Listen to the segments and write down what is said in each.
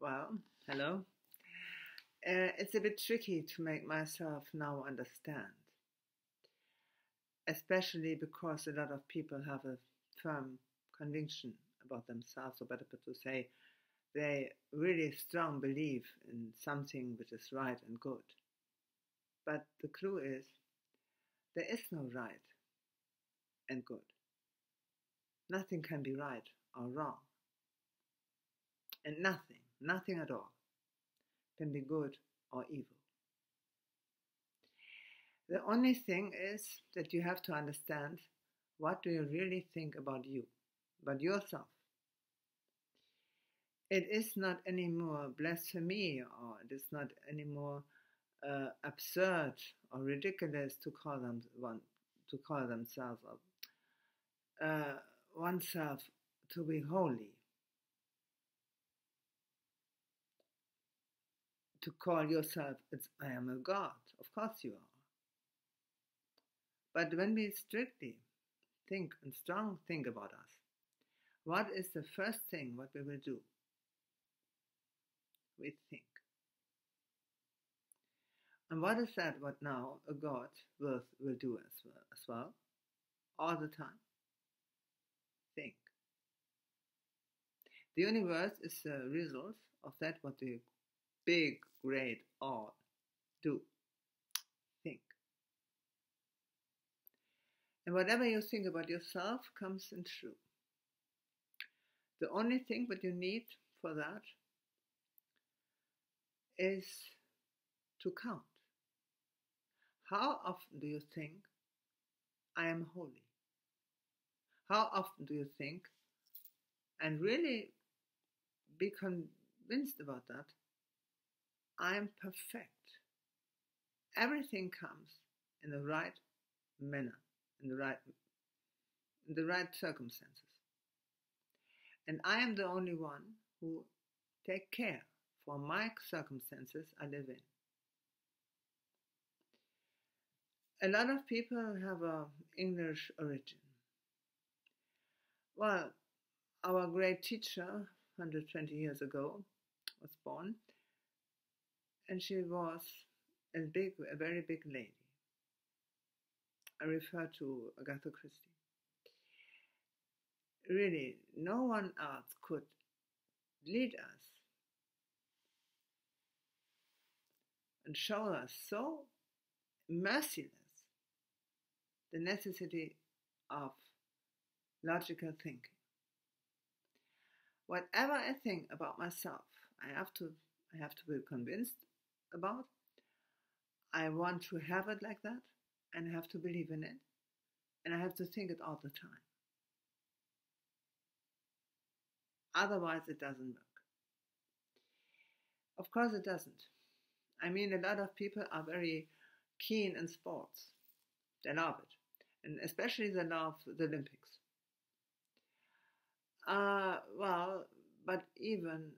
Well, hello. It's a bit tricky to make myself now understand, especially because a lot of people have a firm conviction about themselves, or better to say, they really strong belief in something which is right and good. But the clue is there is no right and good. Nothing can be right or wrong, and nothing at all, can be good or evil. The only thing is that you have to understand what do you really think about you, about yourself. It is not anymore blasphemy, or it is not anymore absurd or ridiculous to call themselves oneself to be holy, to call yourself I am a god. Of course you are. But when we strictly think and strong think about us, what is the first thing what we will do? We think. And what is that what now a God will do as well? All the time? Think. The universe is a result of that what the big, great all do. Think. And whatever you think about yourself comes in true. The only thing that you need for that is to count. How often do you think, I am holy? How often do you think, and really be convinced about that, I am perfect? Everything comes in the right manner, in the right circumstances. And I am the only one who take care for my circumstances I live in. A lot of people have an English origin. Well, our great teacher 120 years ago was born, and she was a very big lady. I refer to Agatha Christie. Really, no one else could lead us and show us so merciless the necessity of logical thinking. Whatever I think about myself, I have to be convinced about. I want to have it like that, and I have to believe in it, and I have to think it all the time. Otherwise, it doesn't work. Of course, it doesn't. I mean, a lot of people are very keen in sports. They love it. And especially they love the Olympics. Well, but even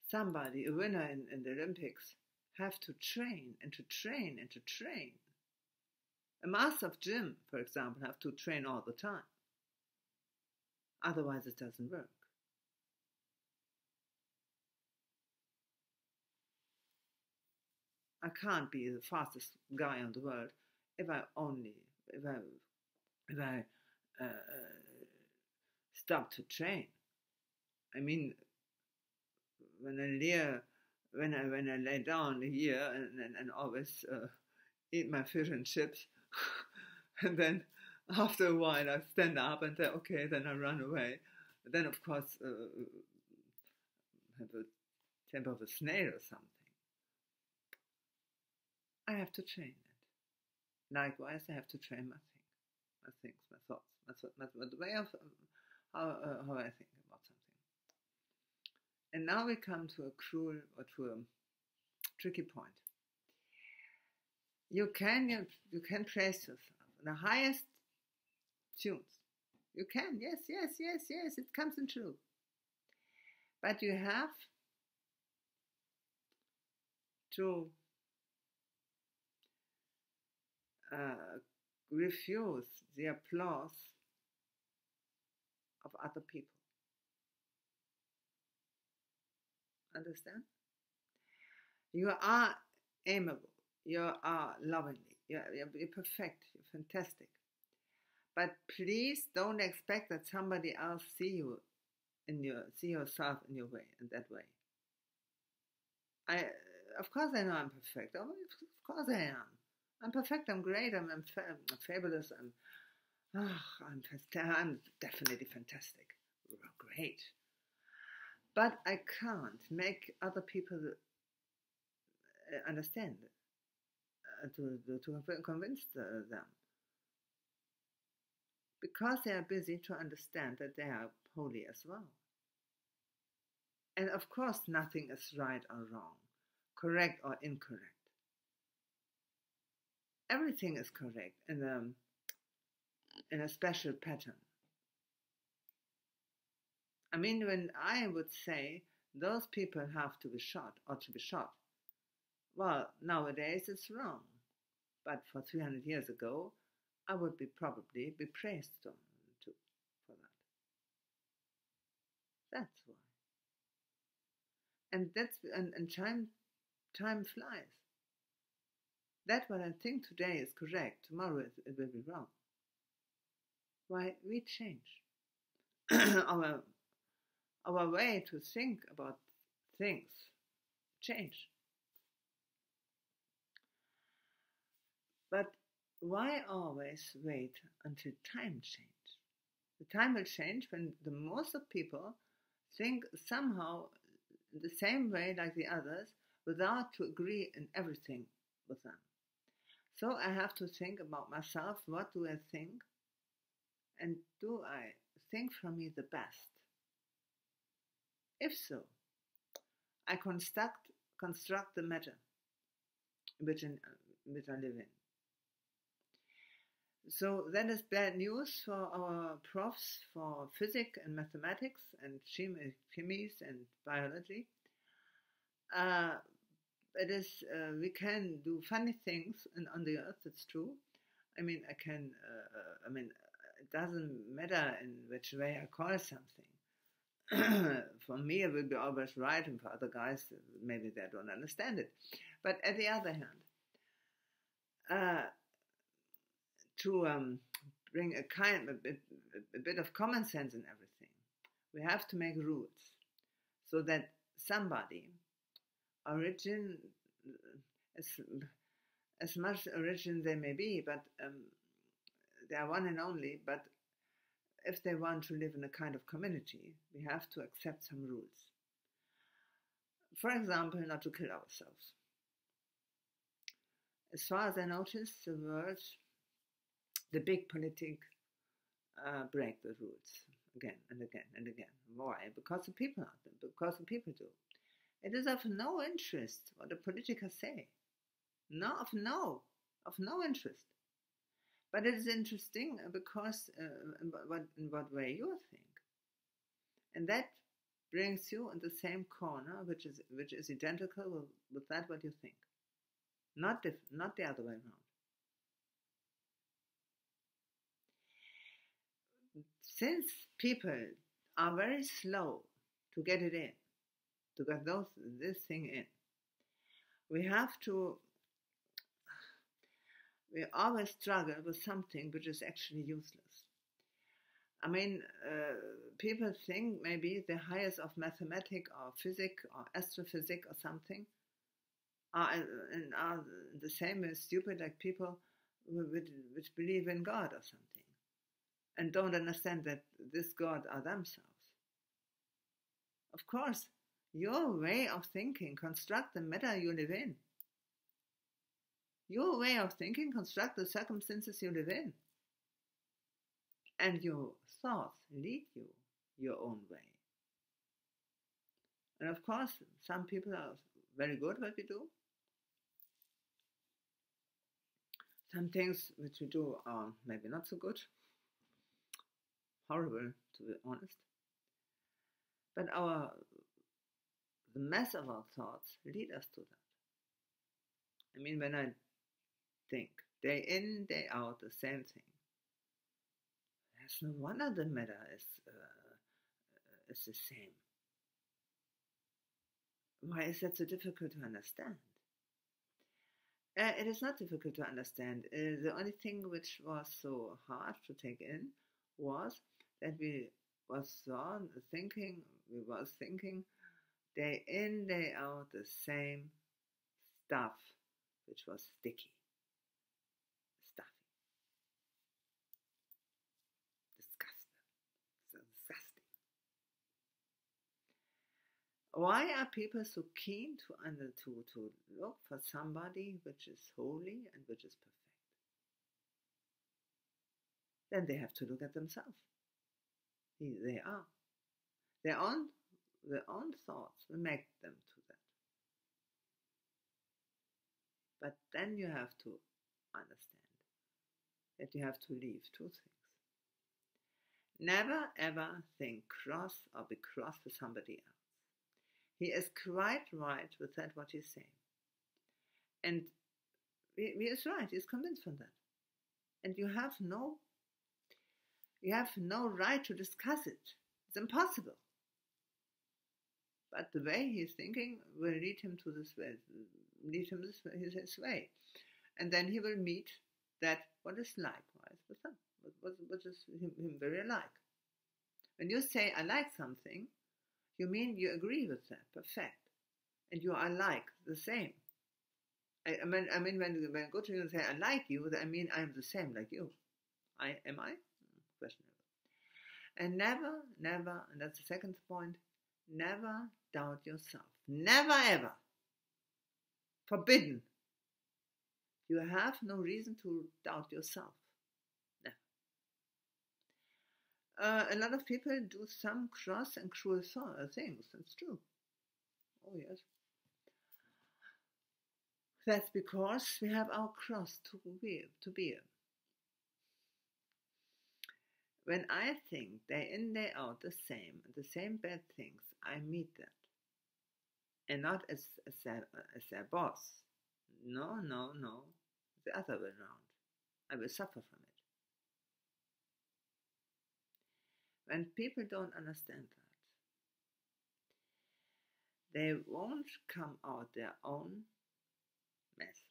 somebody, a winner in the Olympics, have to train and to train and to train. A master of gym, for example, have to train all the time. Otherwise, it doesn't work. I can't be the fastest guy in the world if I stop to train. I mean, when I lay down here and always eat my fish and chips, and then after a while I stand up and say, okay, then I run away. Then of course have a temper of a snail or something. I have to train it. Likewise, I have to train my things, my thoughts, the way of how I think about something. And now we come to a cruel or to a tricky point. You can praise yourself in the highest tunes. You can, yes, it comes in true. But you have to refuse the applause of other people. Understand? You are amiable. You are lovingly. You're perfect. You're fantastic. But please don't expect that somebody else see yourself in your way, in that way. Of course I know I'm perfect. Of course I am. I'm perfect. I'm great. I'm fabulous. I'm definitely fantastic. Great. But I can't make other people understand, to convince them, because they are busy to understand that they are holy as well. And of course, nothing is right or wrong, correct or incorrect. Everything is correct in a special pattern. I mean, when I would say those people have to be shot or to be shot, well, nowadays it's wrong. But for 300 years ago, I would probably be praised for that. That's why. And time flies. That what I think today is correct, tomorrow it will be wrong. Why? We change. our way to think about things change. But why always wait until time changes? The time will change when the most of people think somehow the same way like the others, without to agree in everything with them. So I have to think about myself. What do I think? And do I think from me the best? If so, I construct the matter which I live in. So that is bad news for our profs for physics and mathematics and chemies and biology. It is we can do funny things on the earth. It's true. I mean, it doesn't matter in which way I call something. For me, it will be always right, and for other guys, maybe they don't understand it. But at the other hand, to bring a bit of common sense in everything, we have to make rules so that somebody origin, as much origin they may be, but they are one and only, but if they want to live in a kind of community, we have to accept some rules. For example, not to kill ourselves. As far as I notice, the world, the big politic break the rules again and again and again. Why? Because the people are them, because the people do. It is of no interest what the politicians say. Of no interest. But it is interesting because in what way you think. And that brings you in the same corner, which is identical with that what you think. Not the other way around. Since people are very slow to get it in, to get this thing in, we always struggle with something which is actually useless. I mean, people think maybe the highest of mathematics or physics or astrophysics or something are the same as stupid like people which believe in God or something and don't understand that this God are themselves. Of course, your way of thinking constructs the matter you live in. Your way of thinking constructs the circumstances you live in. And your thoughts lead you your own way. And of course, some people are very good at what we do. Some things which we do are maybe not so good. Horrible, to be honest. But the mass of our thoughts lead us to that. I mean, when I think day in, day out, the same thing, there's no wonder the matter is the same. Why is that so difficult to understand? It is not difficult to understand. The only thing which was so hard to take in was that we was thinking day in, day out the same stuff, which was sticky, stuffy, disgusting, so disgusting. Why are people so keen to look for somebody which is holy and which is perfect? Then they have to look at themselves. They are. Their own thoughts will make them to that. But then you have to understand that you have to leave two things. Never ever think cross or be cross with somebody else. He is quite right with that what he's saying. And he is right, he's convinced from that. And you have no right to discuss it. It's impossible. But the way he's thinking will lead him to this way, his way. And then he will meet that what is likewise with them, what is him very alike. When you say I like something, you mean you agree with that, perfect. And you are alike, the same. I mean when I go to you and say I like you, I mean I'm the same like you. Am I? Questionable. And never, and that's the second point, never doubt yourself. Never ever. Forbidden. You have no reason to doubt yourself. Never. A lot of people do some cross and cruel things. That's true. Oh yes. That's because we have our cross to bear. When I think day in, day out the same bad things, I meet that. And not as their boss. No. The other way around. I will suffer from it. When people don't understand that, they won't come out their own mess.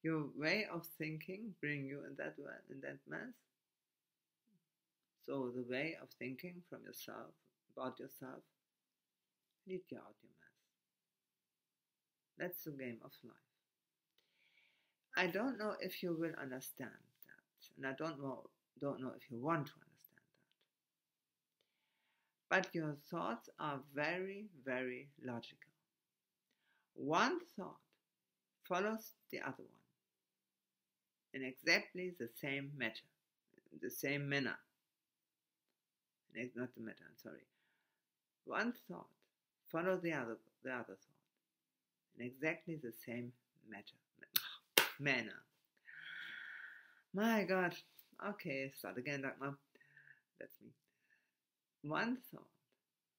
Your way of thinking bring you in that mess. So the way of thinking from yourself, about yourself, lead you out your mess. That's the game of life. I don't know if you will understand that, and I don't know if you want to understand that. But your thoughts are very, very logical. One thought follows the other one in exactly the same matter, the same manner. Not the matter, I'm sorry. One thought follows the other thought in exactly the same manner. My God. Okay, start again, Dagmar. That's me. One thought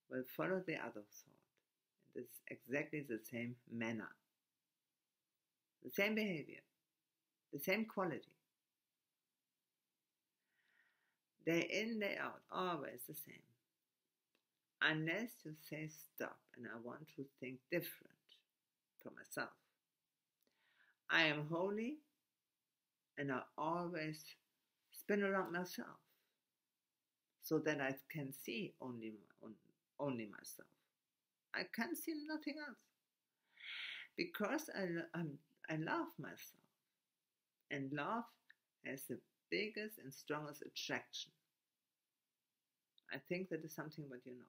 will follow the other thought. It's exactly the same manner. The same behavior. The same quality. Day in, day out, always the same. Unless you say stop and I want to think different for myself. I am holy and I always spin around myself so that I can see only myself. I can see nothing else because I love myself, and love has the biggest and strongest attraction. I think that is something what you know.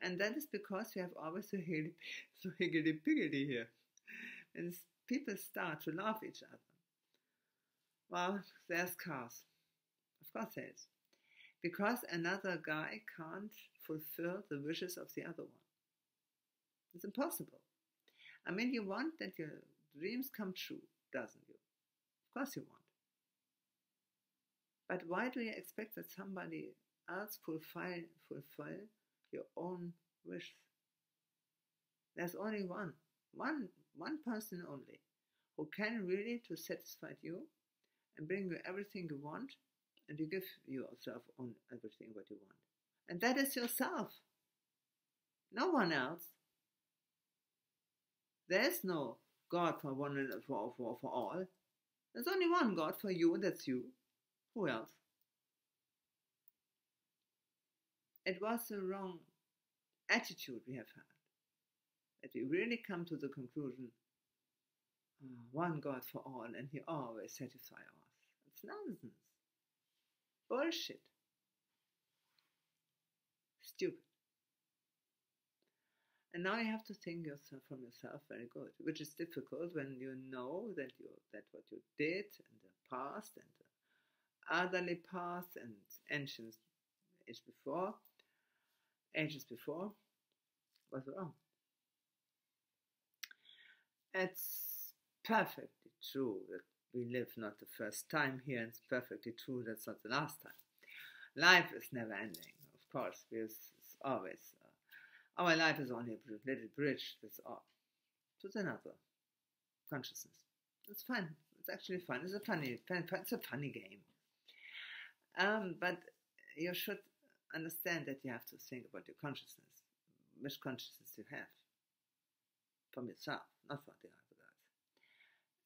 And that is because we have always so higgledy-piggledy here. And people start to love each other. Well, there's chaos. Of course there is. Because another guy can't fulfill the wishes of the other one. It's impossible. I mean, you want that your dreams come true, doesn't you? Of course you want. But why do you expect that somebody else fulfill your own wishes? There's only one person only who can really to satisfy you and bring you everything you want, and you give yourself on everything what you want. And that is yourself. No one else. There's no God for one and for all. There's only one God for you, and that's you. Who else? It was the wrong attitude we have had. That we really come to the conclusion, one God for all, and He always satisfies us. It's nonsense. Bullshit. Stupid. And now you have to think yourself from yourself very good, which is difficult when you know that what you did in the past and the elderly past and ages before was wrong. It's perfectly true that we live not the first time here, and it's perfectly true that's not the last time. Life is never ending, of course, because it's always our life is only a little bridge that's all to another consciousness. It's fun. It's actually fun. It's a funny game. But you should understand that you have to think about your consciousness, which consciousness you have from yourself, not for the other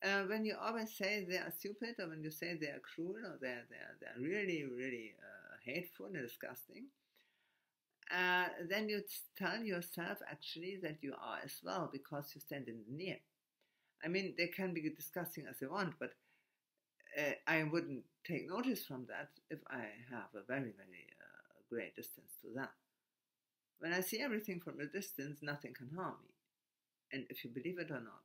guys. When you always say they are stupid, or when you say they are cruel, or they're really, really hateful and disgusting, then you tell yourself actually that you are as well, because you stand in the near. I mean, they can be disgusting as they want, but I wouldn't take notice from that if I have a very, very great distance to them. When I see everything from a distance, nothing can harm me. And if you believe it or not,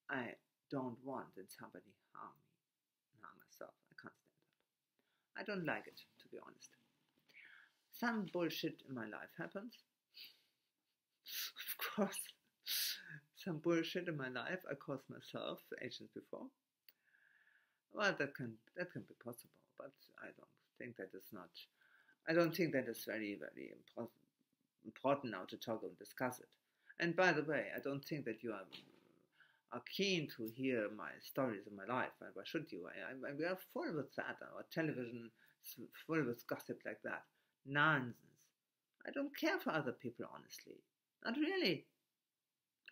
I don't want that somebody harm me and harm myself. I can't stand that. I don't like it, to be honest. Some bullshit in my life happens. Of course, some bullshit in my life I caused myself ages before. Well, that can be possible, but I don't think that is very, very important now to talk and discuss it. And by the way, I don't think that you are keen to hear my stories of my life. Why should you? We are full with that. Our television is full with gossip like that. Nonsense. I don't care for other people, honestly. Not really.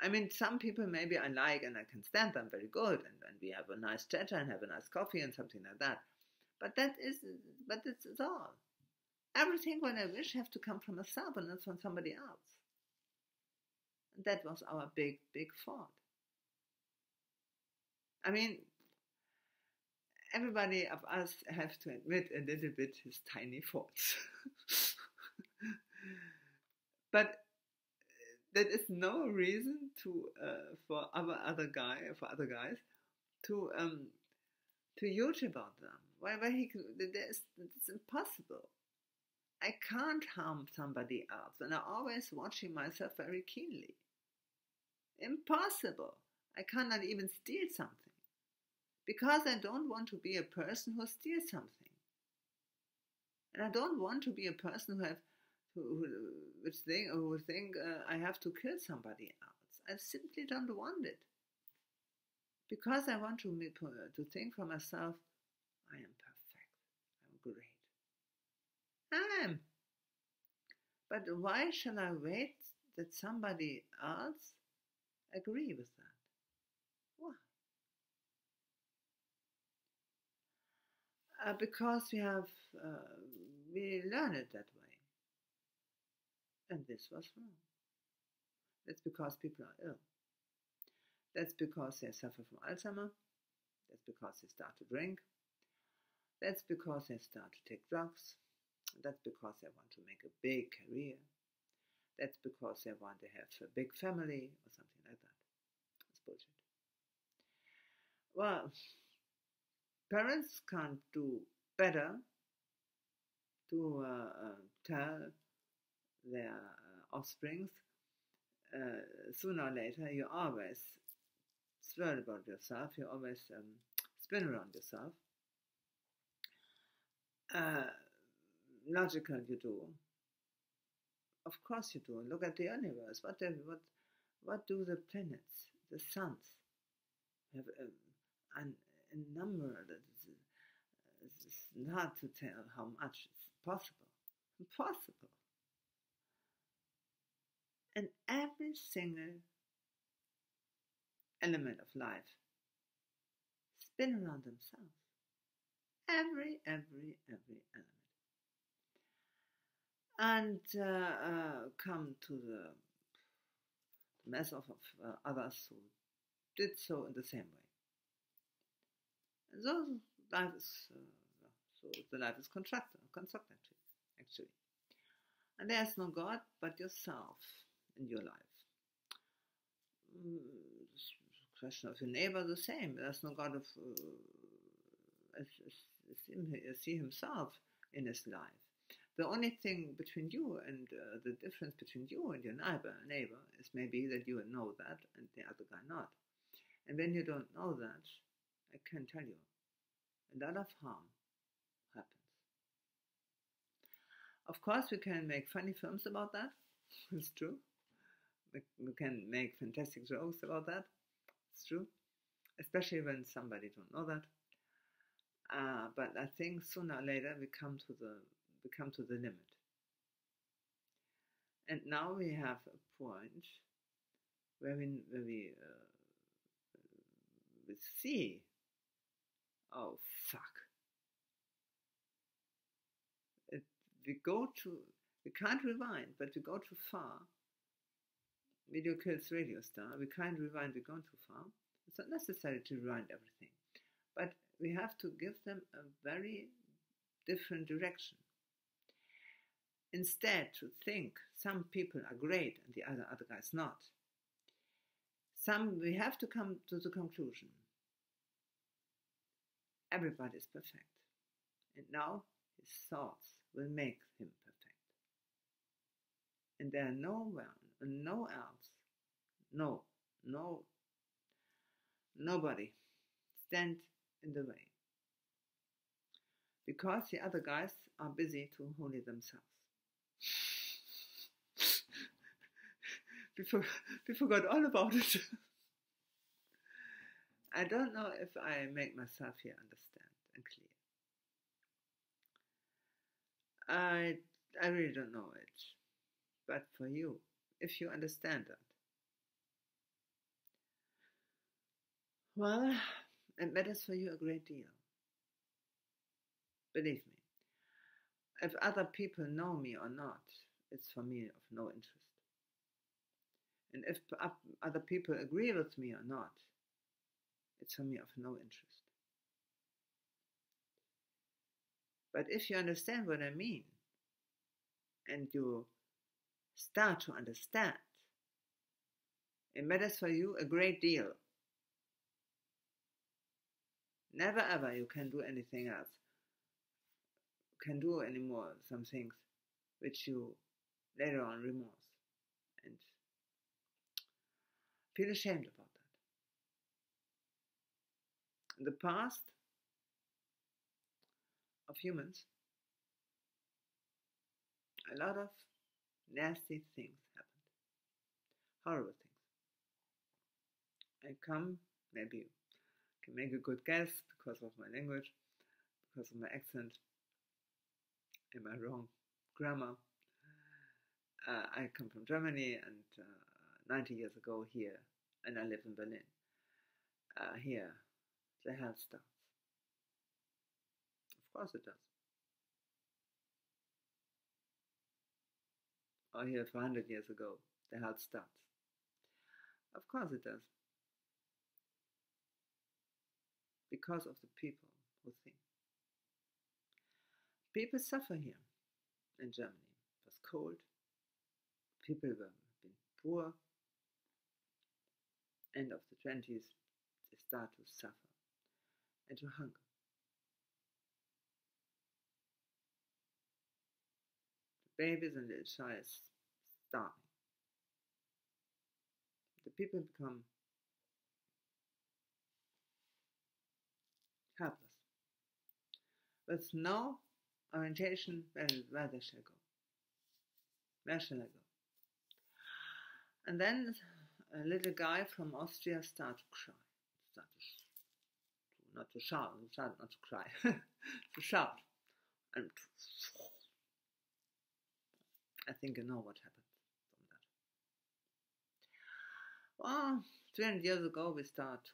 I mean, some people maybe I like and I can stand them very good, and we have a nice chat and have a nice coffee and something like that. But it's all. Everything what I wish have to come from myself and not from somebody else. And that was our big, big fault. I mean, everybody of us have to admit a little bit his tiny faults. But that is no reason for other guys to huge about them. It's impossible. I can't harm somebody else, and I'm always watching myself very keenly. Impossible. I cannot even steal something, because I don't want to be a person who steals something, and I don't want to be a person who think I have to kill somebody else. I simply don't want it, because I want to think for myself, I am perfect, I'm great. I am. But why shall I wait that somebody else agree with that? Why? Because we learn it that way. And this was wrong. That's because people are ill. That's because they suffer from Alzheimer. That's because they start to drink. That's because they start to take drugs. That's because they want to make a big career. That's because they want to have a big family or something like that. It's bullshit. Well, parents can't do better to tell their offsprings. Sooner or later, you always swirl about yourself. You always spin around yourself. Logical, you do. Of course you do. Look at the universe. What do the planets, the suns, have a number that is hard to tell how much it's possible. Impossible. And every single element of life spin around themselves. Every element. And come to the mass of others who did so in the same way. And so life is the life is constructed actually. And there's no God but yourself in your life. The question of your neighbor, the same. There's no God of see himself in his life. The only thing between you and the difference between you and your neighbor is maybe that you know that and the other guy not. And when you don't know that, I can tell you, a lot of harm happens. Of course, we can make funny films about that. It's true. We can make fantastic jokes about that. It's true. Especially when somebody don't know that. But I think sooner or later we come to the limit. And now we have a point where we see, oh fuck, we can't rewind, but we go too far. Video kills radio star. We can't rewind, we've gone too far. It's not necessary to rewind everything, but we have to give them a very different direction. Instead, to think some people are great and the other guys not. We have to come to the conclusion everybody is perfect, and now his thoughts will make him perfect. And there are no else, nobody stand in the way, because the other guys are busy to holy themselves. We forgot all about it. I don't know if I make myself here understand and clear. I really don't know it. But for you, if you understand that, well, it matters for you a great deal. Believe me. If other people know me or not, it's for me of no interest. And if other people agree with me or not, it's for me of no interest. But if you understand what I mean, and you start to understand, it matters for you a great deal. Never ever you can do anything else. You can do anymore some things which you later on remorse and feel ashamed about that. In the past of humans, a lot of nasty things happened. Horrible things. Maybe you can make a good guess because of my language, because of my accent, and my wrong grammar. I come from Germany, and 90 years ago here, and I live in Berlin. Here, the hell starts. Of course it does. Or here 400 years ago, the hell starts. Of course it does. Because of the people who think. People suffer here in Germany. It was cold. People were been poor. End of the 20s, they start to suffer and to hunger. The babies and little child starving. The people become helpless, with no orientation where they shall go. Where shall I go? And then a little guy from Austria started to cry. Not to shout, not to cry, to shout. And I think you know what happened from that. Well, 300 years ago we start to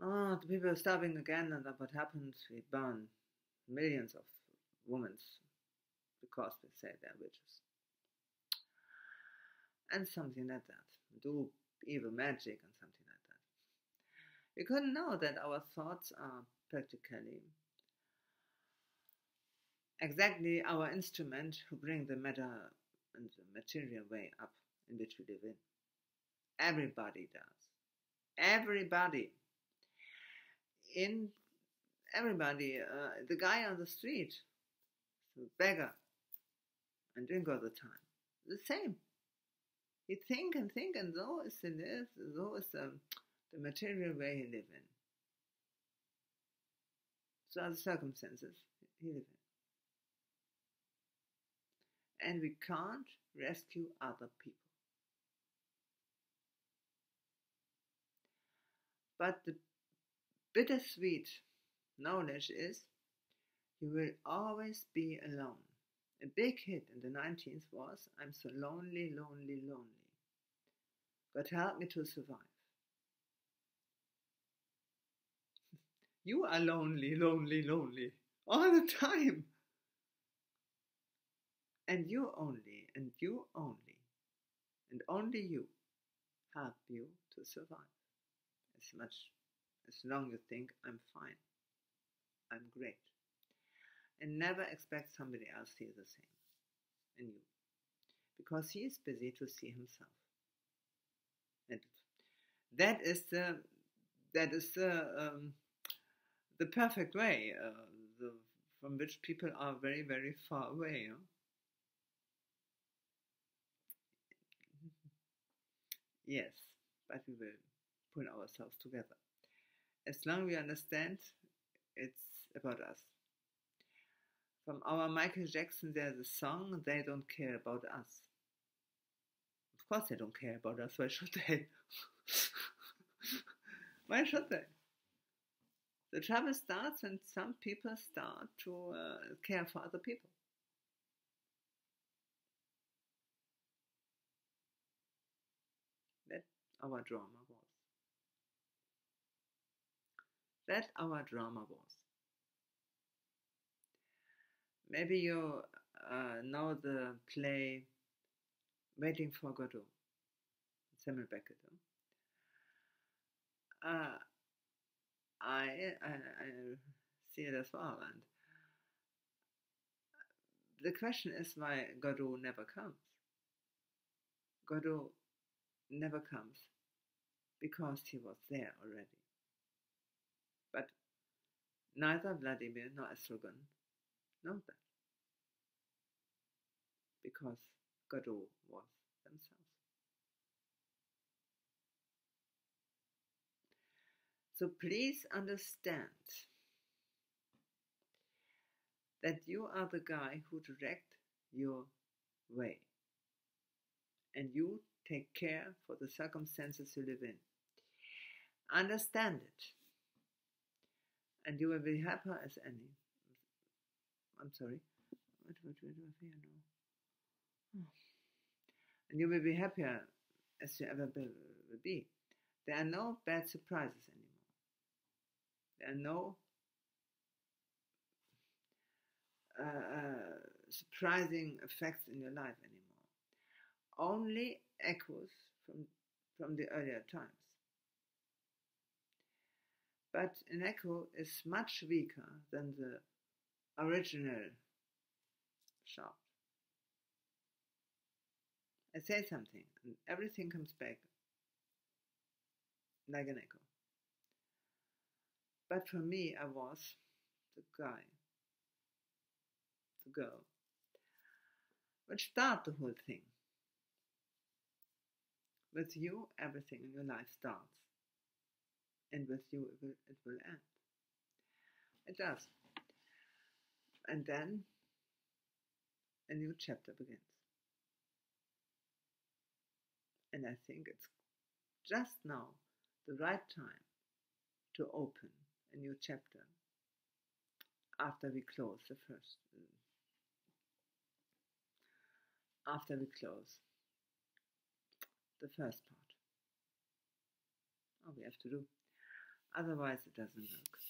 the people are starving again, and what happens? We burn millions of women because we say they're witches and something like that. Do evil magic and something like that. We couldn't know that our thoughts are practically exactly our instrument who bring the matter and the material way up in which we live in. Everybody does. Everybody. In everybody, the guy on the street, the beggar, and drink all the time. The same. He think, and so is he live, so is the material way he live in. So are the circumstances he live in. And we can't rescue other people. But the bittersweet knowledge is you will always be alone. A big hit in the 19th was I'm so lonely, lonely, lonely. God help me to survive. You are lonely, lonely, lonely all the time. And you only, and only you help you to survive. As long you think I'm fine, I'm great. And never expect somebody else to see the same in you. Because he is busy to see himself. And that is the perfect way from which people are very, very far away. Yes, but we will pull ourselves together. As long as we understand it's about us. From our Michael Jackson, there's a song, They Don't Care About Us. Of course they don't care about us. Why should they? Why should they? The trouble starts when some people start to care for other people. That our drama was. That our drama was. Maybe you know the play Waiting for Godot, Samuel Beckett. I see it as well, and the question is why Godot never comes. Godot never comes because he was there already. But neither Vladimir nor Estragon know that because Godot was themselves. So please understand that you are the guy who direct your way. And you take care for the circumstances you live in. Understand it. And you will be happier as any. I'm sorry. What do I fear now? And you will be happier as you ever will be. There are no bad surprises anymore. There are no surprising effects in your life anymore. Only echoes from the earlier times. But an echo is much weaker than the original shout. I say something and everything comes back like an echo. But for me, I was the guy, the girl, which started the whole thing. With you, everything in your life starts. And with you, it will end. It does. And then a new chapter begins. And I think it's just now the right time to open a new chapter after we close the first. After we close the first part. All we have to do. Otherwise, it doesn't work.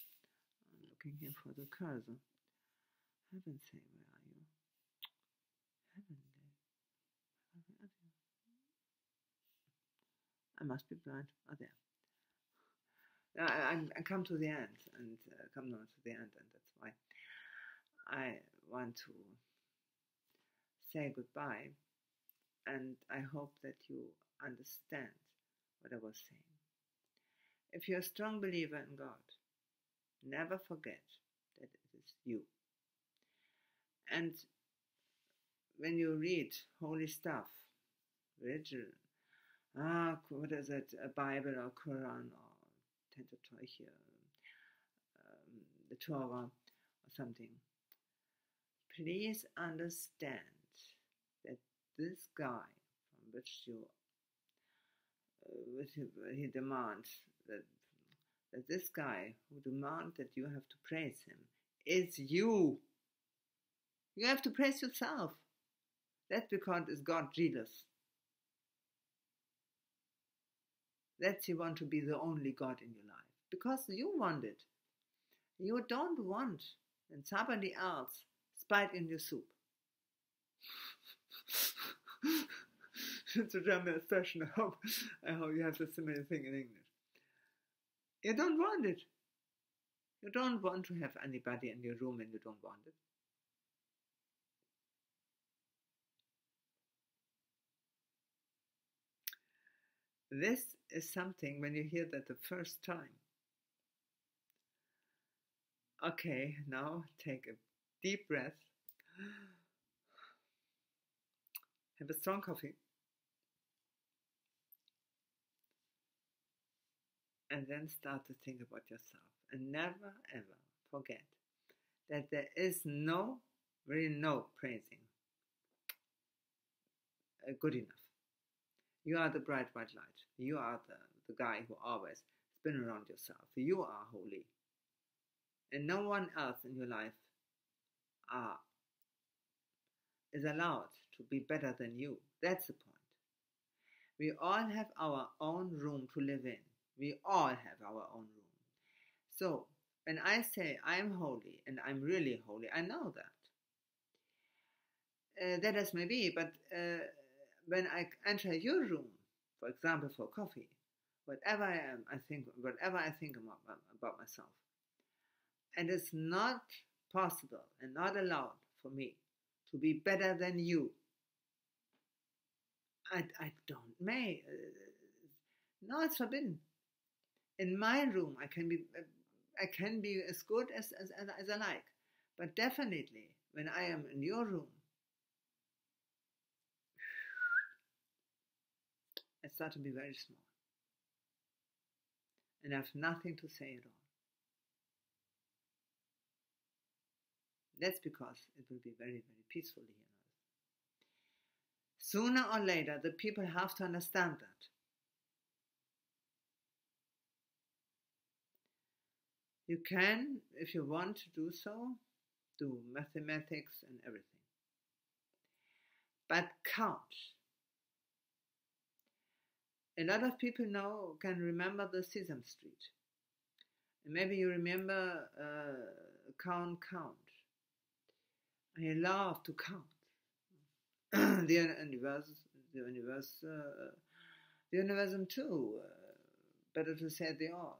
I'm looking here for the cursor. Heaven say, where are you? Heaven day. Where are you? I must be blind. Oh, there. I come to the end, and come now to the end, and that's why I want to say goodbye, and I hope that you understand what I was saying. If you're a strong believer in God, never forget that it is you. And when you read holy stuff, religion, what is it, a Bible or Quran or Pentateuch, the Torah or something, please understand that this guy from which you, he demands that this guy who demands that you have to praise him is you. You have to praise yourself. That's because it's God jealous. That you want to be the only God in your life. Because you want it. You don't want that somebody else spite in your soup. It's a German expression. I hope you have a similar thing in English. You don't want it. You don't want to have anybody in your room and you don't want it. This is something when you hear that the first time. Okay, now take a deep breath. Have a strong coffee. And then start to think about yourself. And never ever forget that there is no praising good enough. You are the bright white light. You are the guy who always spin around yourself. You are holy. And no one else in your life is allowed to be better than you. That's the point. We all have our own room to live in. We all have our own room. So, when I say I'm holy and I'm really holy, I know that. That is maybe, but when I enter your room, for example, for coffee, whatever I am, whatever I think about myself, and it's not possible and not allowed for me to be better than you. I don't may. No, it's forbidden. In my room, I can be as good as I like, but definitely when I am in your room, I start to be very small and I have nothing to say at all. That's because it will be very, very peaceful here on earth. Sooner or later, the people have to understand that. You can, if you want to do so, do mathematics and everything. But count. A lot of people can remember the Sesame Street. And maybe you remember count. I love to count. The universum too. Better to say they all.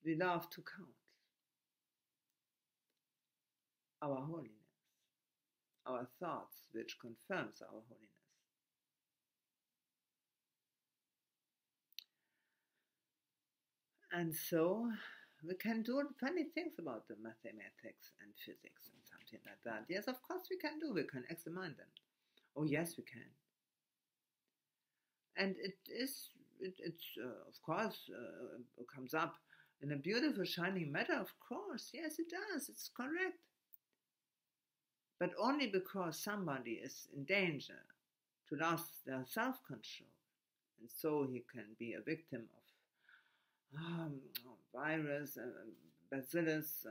We love to count our holiness, our thoughts, which confirms our holiness. And so we can do funny things about the mathematics and physics and something like that. Yes, of course we can do. We can examine them. Oh yes, we can. And it's of course comes up in a beautiful shining matter. Of course, yes, it does. It's correct. But only because somebody is in danger to lose their self-control, and so he can be a victim of virus, bacillus,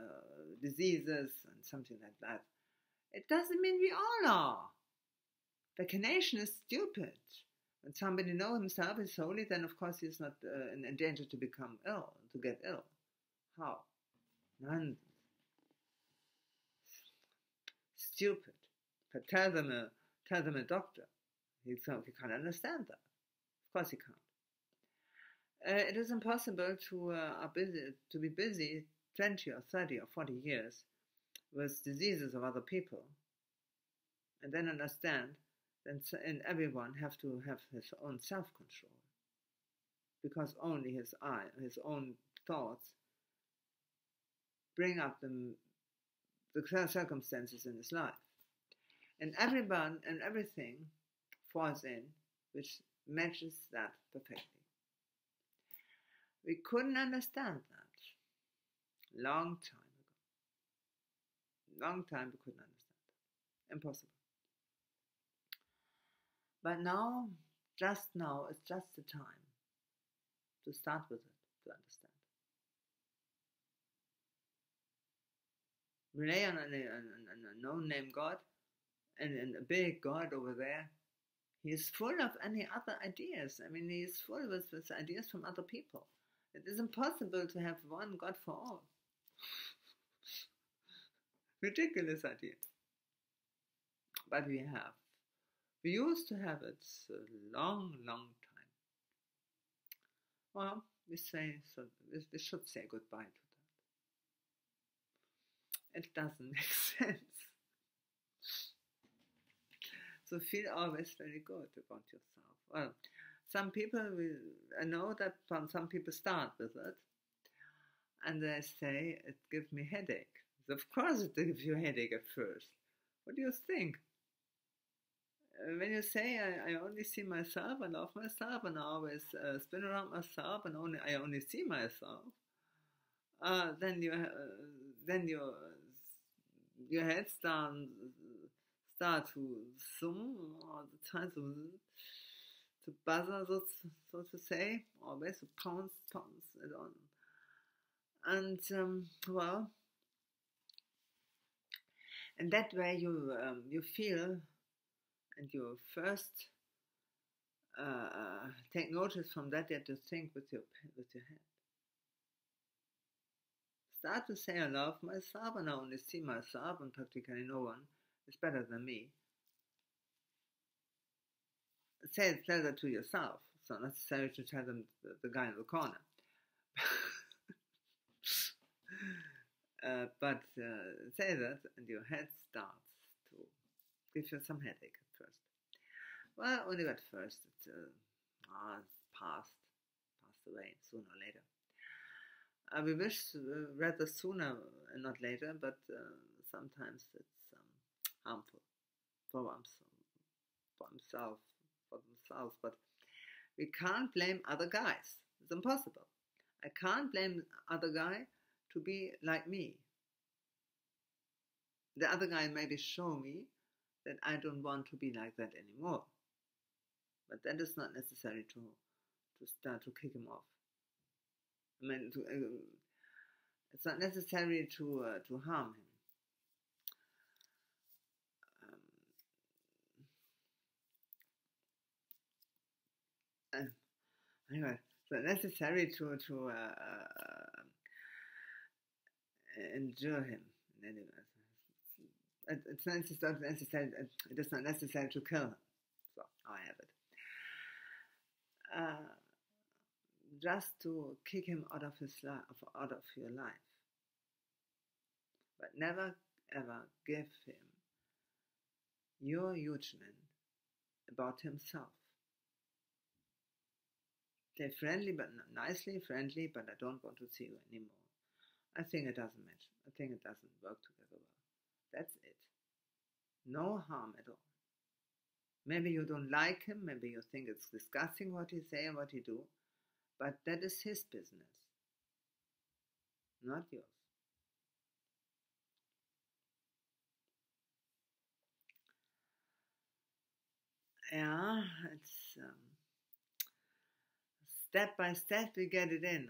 diseases, and something like that. It doesn't mean we all are. Vaccination is stupid. When somebody knows himself is holy, then of course he's not in danger to become ill, to get ill. How? None. Stupid. But tell them a doctor. He can't understand that. Of course he can't. It is impossible to be busy 20 or 30 or 40 years with diseases of other people and then understand that everyone have to have his own self-control, because only his own thoughts bring up the circumstances in his life, and everyone and everything falls in which matches that perfectly. We couldn't understand that long time we couldn't understand that. Impossible. But now, just now, it's just the time to start with it, to understand. Rely on a known-name God and a big God over there. He's full of any other ideas. I mean, he's full with ideas from other people. It is impossible to have one God for all. Ridiculous idea. But we have. We used to have it a long time. Well, we should say goodbye to that. It doesn't make sense. So feel always very good about yourself. Well, some people, I know that some people start with it, and they say, it gives me headache. Of course it gives you a headache at first. What do you think? When you say, I only see myself, I love myself, and I always spin around myself, and I only see myself, then your head start to zoom all the time, to buzzer, so to say, always to pounce it on. And well, and that way you feel, and you first take notice from that you think with your head. Start to say, I love myself, and I only see myself, and practically no one is better than me. Say that to yourself. It's not necessary to tell them the guy in the corner. But say that, and your head starts to give you some headache at first. Well, only at first. It's passed away sooner or later. We wish rather sooner and not later, but sometimes it's harmful for themselves. But we can't blame other guys. It's impossible. I can't blame the other guy to be like me. The other guy maybe show me that I don't want to be like that anymore. But that is not necessary to start to kick him off. I mean, it's not necessary to harm him. Anyway, it's not necessary to endure him. Anyway, it's not necessary. It is not necessary to kill him. So I have it. Just to kick him out of his life, out of your life, but never ever give him your judgment about himself. Say friendly, but nicely friendly, but I don't want to see you anymore. I think it doesn't match. I think it doesn't work together well. That's it. No harm at all. Maybe you don't like him, maybe you think it's disgusting what he say and what he do, but that is his business, not yours. Yeah, it's step by step we get it in.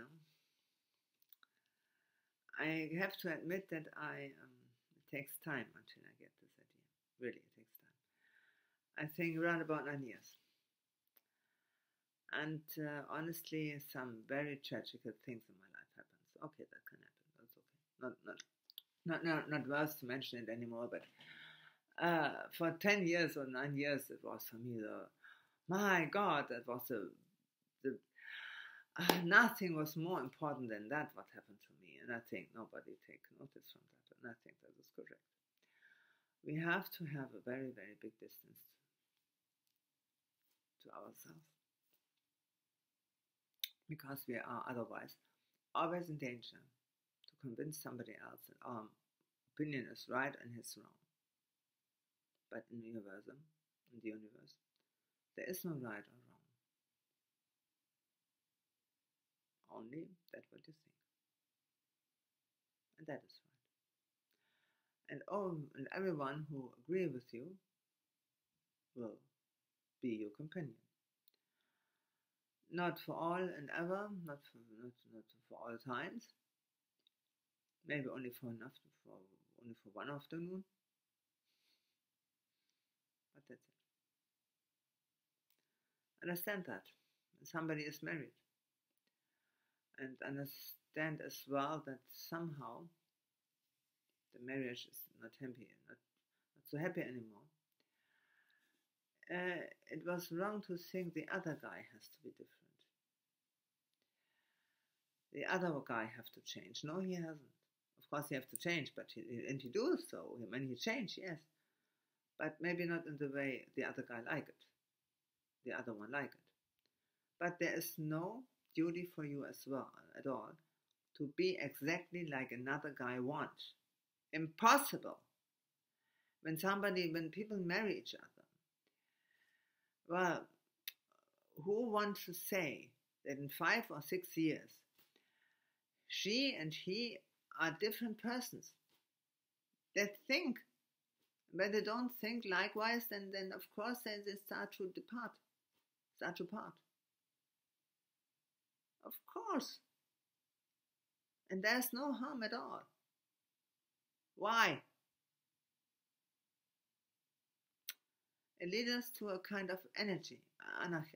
I have to admit that it takes time until I get this idea. Really, it takes time. I think around about 9 years. And honestly, some very tragical things in my life happens. Okay, that can happen. That's okay. Not worth to mention it anymore. But for 10 years or 9 years, it was for me my God, that was the nothing was more important than that. What happened to me, and I think nobody take notice from that. And I think that is correct. We have to have a very, very big distance to ourselves, because we are otherwise always in danger to convince somebody else that our opinion is right and his wrong. But in the universe, there is no right or wrong. Only that what you think. And that is right. And everyone who agree with you will be your companion. Not for all and ever, not for all times. Maybe only for one afternoon. But that's it. Understand that. Somebody is married. And understand as well that somehow the marriage is not so happy anymore. It was wrong to think the other guy has to be different. The other guy have to change. No, he hasn't. Of course, he have to change, but he do so. When he change, yes, but maybe not in the way the other guy like it. The other one like it. But there is no duty for you as well at all to be exactly like another guy wants. Impossible. When people marry each other, well, who wants to say that in 5 or 6 years she and he are different persons? They think. When they don't think likewise, then of course they start to part. Of course. And there's no harm at all. Why? It leads us to a kind of anarchy,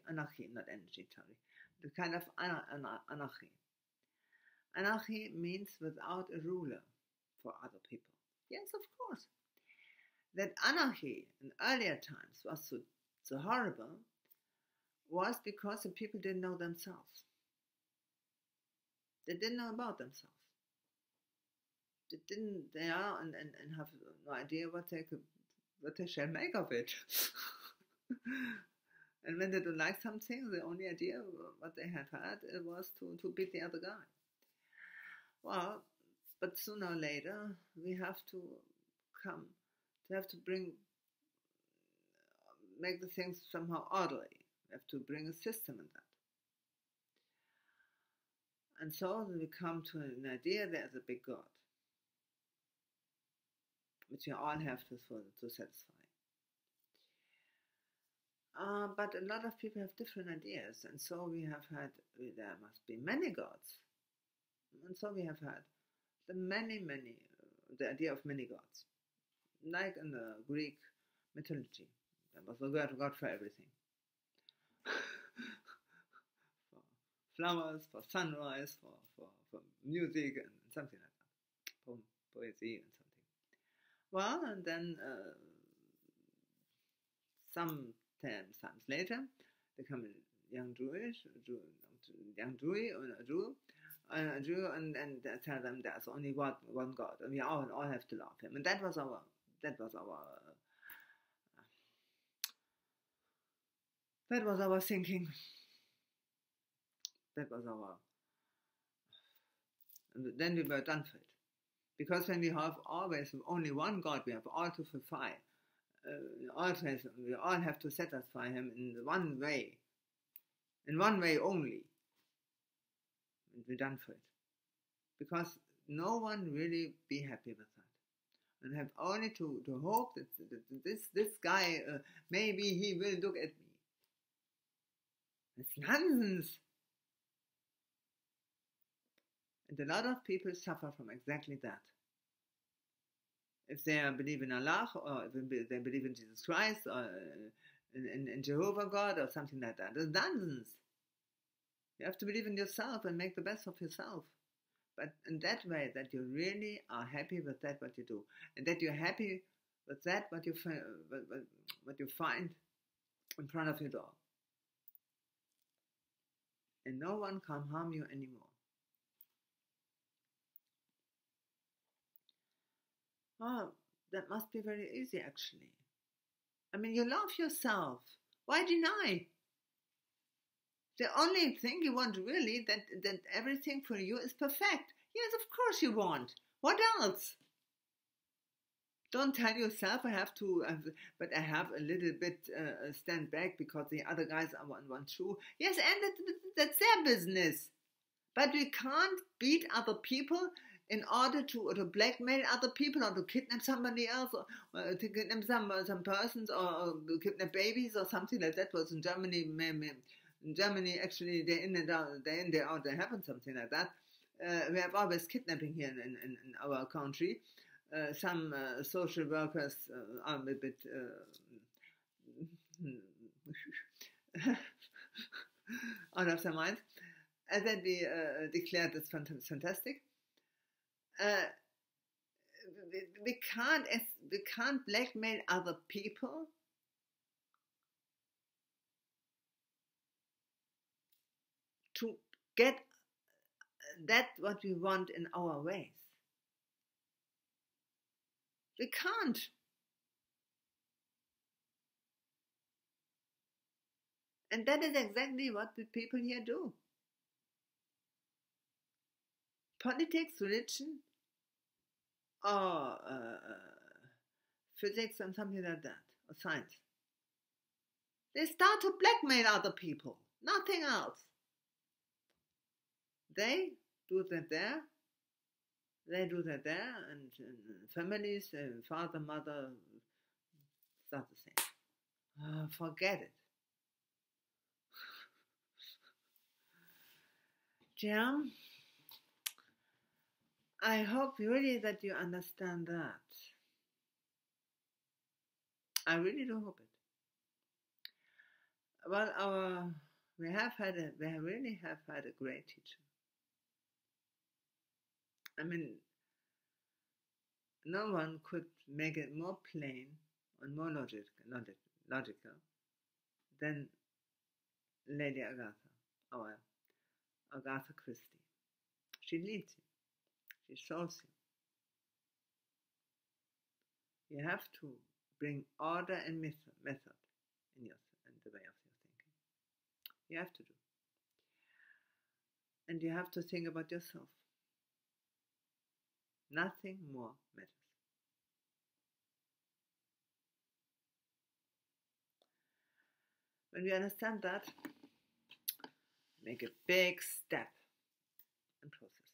not energy, sorry. The kind of anarchy. Anarchy means without a ruler for other people. Yes, of course. That anarchy in earlier times was so horrible was because the people didn't know themselves. They didn't know about themselves. They are and have no idea what they shall make of it. And when they don't like something, the only idea what they had was to beat the other guy. Well, but sooner or later we have to make the things somehow orderly. We have to bring a system in that. And so we come to an idea there's a big God, which we all have to satisfy. But a lot of people have different ideas, and so there must be many gods. And so we have had the idea of many gods. Like in the Greek mythology, there was a god for everything. For flowers, for sunrise, for music and something like that. Poesy and something. Well, and then some times later, there come a young Jew, and tell them there's only one God, and we all have to love Him. And that was our thinking. And then we were done for it, because when we have always only one God, we have all to fulfill. We all have to satisfy Him in one way only. And we're done for it, because no one really be happy with that, and have only to hope that this guy maybe he will look at me. It's nonsense. And a lot of people suffer from exactly that. If they believe in Allah, or if they believe in Jesus Christ, or in Jehovah God or something like that. It's nonsense. You have to believe in yourself and make the best of yourself. But in that way, that you really are happy with that what you do, and that you're happy with that what you find in front of your door, and no one can harm you anymore. Oh, that must be very easy, actually. I mean, you love yourself. Why deny? The only thing you want really, that everything for you is perfect. Yes, of course you want. What else? Don't tell yourself I have to, but I have a little bit stand back because the other guys are one through. Yes, and that's their business. But we can't beat other people in order to blackmail other people, or to kidnap somebody else, or to kidnap some persons, or kidnap babies or something like that. Was in Germany. In Germany, actually, day in and out, they happen something like that. We have always kidnapping here in our country. Some social workers are a bit out of their minds. And then we declared this fantastic. We can't blackmail other people to get that what we want in our ways. We can't. And that is exactly what the people here do. Politics, religion, or physics and something like that, or science. They start to blackmail other people, nothing else. They do that there. They do that there, and families, father, mother, start the same. Forget it. Jam, I hope really that you understand that. I really do hope it. Well, we really have had a great teacher. I mean, no one could make it more plain and more logical than Lady Agatha, our Agatha Christie. She leads you. She shows you. You have to bring order and method in the way of your thinking. You have to do. And you have to think about yourself. Nothing more matters. When we understand that, make a big step and process.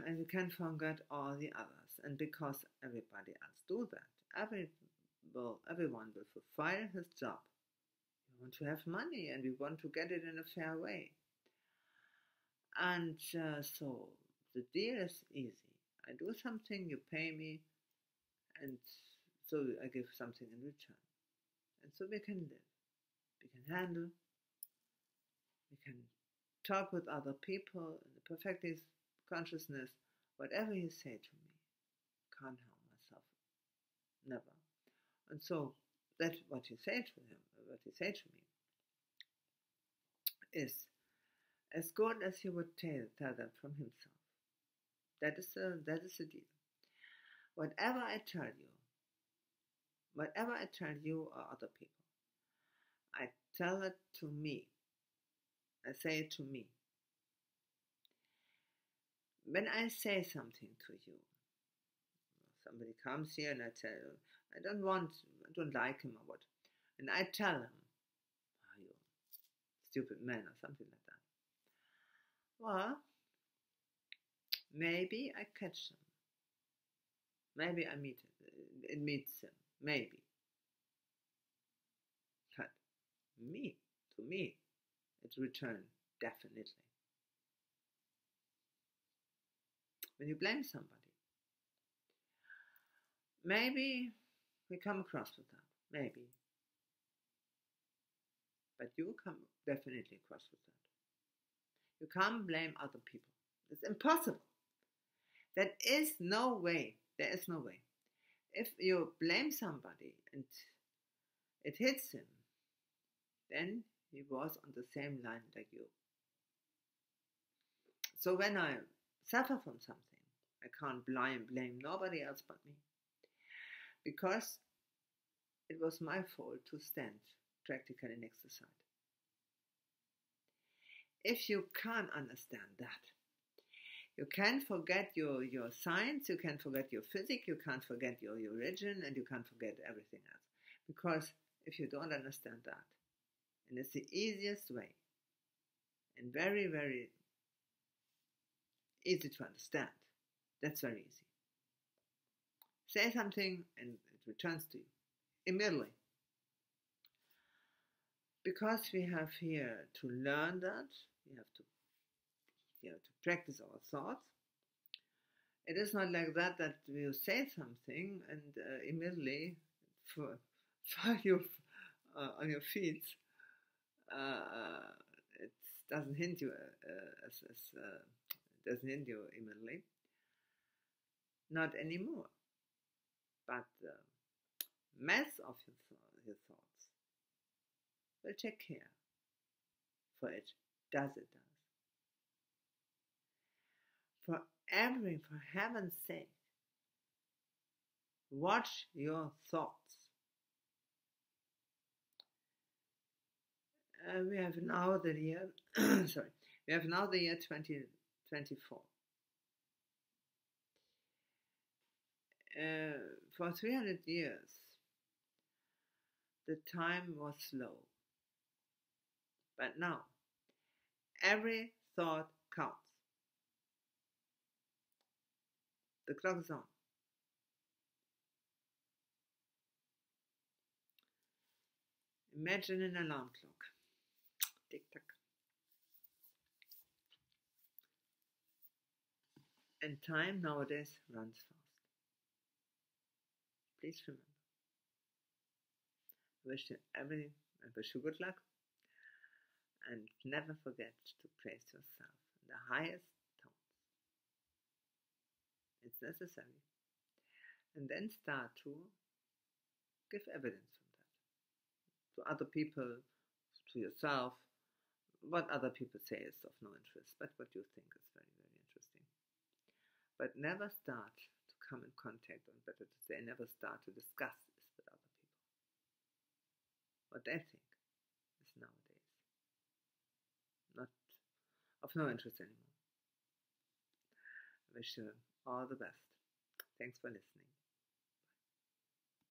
And we can forget all the others. And because everybody else do that, everyone will fulfill his job. We want to have money, and we want to get it in a fair way. And so the deal is easy. I do something, you pay me, and so I give something in return. And so we can live, we can handle, we can talk with other people in the perfect consciousness. Whatever you say to me, can't harm myself, never. And so that's what you say to him, what you say to me, is as good as he would tell them from himself. That is the deal. Whatever I tell you or other people, I tell it to me. I say it to me. When I say something to you, somebody comes here and I tell you, I don't like him or what, and I tell him, oh, you stupid man or something like that. Well, maybe I catch him. Maybe I it meets him. Maybe. But to me, it's returned definitely. When you blame somebody, maybe we come across with that. maybe, but you come definitely across with that. You can't blame other people. It's impossible. There is no way. There is no way. If you blame somebody and it hits him, then he was on the same line like you. So when I suffer from something, I can't blame nobody else but me. Because it was my fault to stand practically next to side. If you can't understand that, you can forget your science, you can forget your physics, you can't forget your religion, and you can't forget everything else. Because if you don't understand that, and it's the easiest way, and very, very easy to understand, that's very easy. Say something and it returns to you immediately. Because we have here to learn that, we have to practice our thoughts. It is not like that you say something and immediately fall you on your feet. It doesn't hit you doesn't hit you immediately. Not anymore. But the mass of your thoughts will take care for it. Does it? For heaven's sake, watch your thoughts. We have now the year, we have now the year 2024. For 300 years, the time was slow. But now, every thought counts. The clock is on. Imagine an alarm clock. Tick tock. And time nowadays runs fast. Please remember. I wish you good luck. And never forget to praise yourself in the highest tones. It's necessary. And then start to give evidence from that. To other people, to yourself. What other people say is of no interest, but what you think is very, very interesting. But never start to come in contact, or better to say, never start to discuss this with other people. What they think is nowadays not of no interest anymore. I wish you all the best. Thanks for listening.